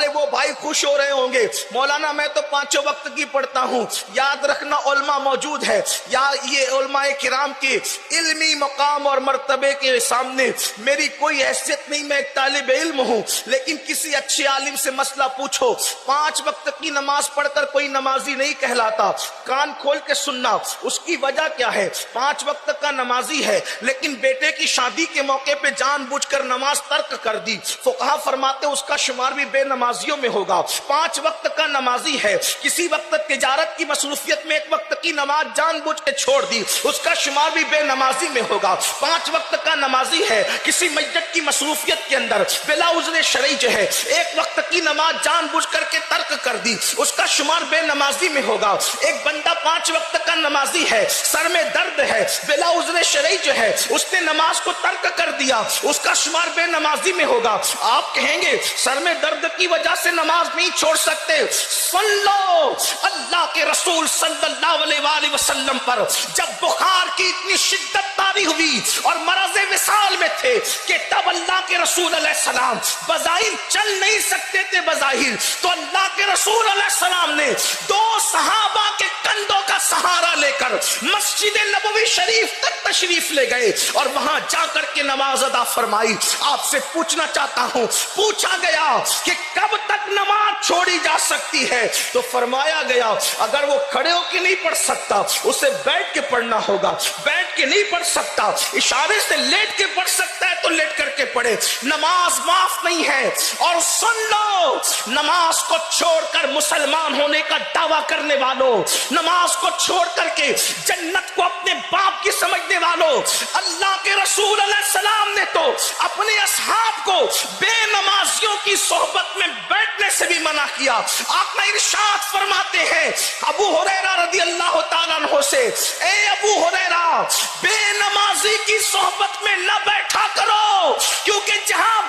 हमारे वो भाई खुश हो रहे होंगे, मौलाना मैं तो पांचों वक्त की पढ़ता हूँ। याद रखना उलमा मौजूद है, या ये उलमाए किराम के इल्मी मकाम और मर्तबे के सामने मेरी कोई हैसियत नहीं, मैं एक तालिब इल्म हूँ। लेकिन किसी अच्छे आलिम से मसला पूछो, 5 वक्त की नमाज पढ़कर कोई नमाजी नहीं कहलाता। कान खोल के सुनना, उसकी वजह क्या है? 5 वक्त का नमाजी है लेकिन बेटे की शादी के मौके पे जानबूझकर नमाज तर्क कर दी, फुकहा फरमाते उसका शुमार भी बेनमाजियों में होगा। 5 वक्त का नमाजी है, किसी वक्त तिजारत की मसरूफियत में 1 वक्त की नमाज जानबूझ के छोड़ दी, उसका शुमार भी बेनमाजी में होगा। 5 वक्त का नमाजी है, किसी मस्जिद की मसरूफियत के अंदर बिला उज़्र शरई जो है 1 वक्त की नमाज जानबूझ करके तर्क कर दी, उसका शुमार बेनमाजी में होगा। एक बंदा 5 वक्त का नमाजी है, सर में दर्द है, बिला उज़्र शरई जो है उसने नमाज को तर्क कर दिया, उसका शुमार बेनमाजी में होगा। आप कहेंगे सर में दर्द की वजह से नमाज नहीं छोड़ सकते। सुन लो, अल्लाह के रसूल सल्लल्लाहु अलैहि वसल्लम पर जब बुखार की इतनी शिद्दत तारी हुई और मरज़े विसाल में थे कि तब अल्लाह के रसूल अलैहि सलाम बज़ाहिर चल नहीं सकते थे, बज़ाहिर तो अल्लाह के रसूल अलैहि सलाम ने 2 सहाबा के कंधों का सहारा लेकर मस्जिद नबवी शरीफ तक तशरीफ ले गए और वहां जाकर के नमाज अदा फरमाई। आपसे पूछना चाहता हूं, पूछा गया कि कब तक नमाज छोड़ी जा सकती है, तो फरमाया गया अगर वो खड़े होकर नहीं पढ़ सकता उसे बैठ के पढ़ना होगा, बैठ के नहीं पढ़ सकता इशारे से लेट के पढ़ सकता है तो लेट करके पढ़े, नमाज माफ नहीं है। और सुन लो, नमाज को छोड़कर मुसलमान होने का दावा करने वालों, नमाज को छोड़ करके जन्नत को अपने बाप की समझने वालों, अल्लाह के रसूल अलैहि सलाम ने तो अपने असहाब को बेनमाजियों की सोहबत में बैठने से भी मना किया। आका इरशाद फरमाते हैं अबू हुरैरा रज़ी अल्लाह तआला अन्हु से, ए अबू हुरैरा बेनमाजी की सोहबत में न बैठा करो, क्योंकि जहां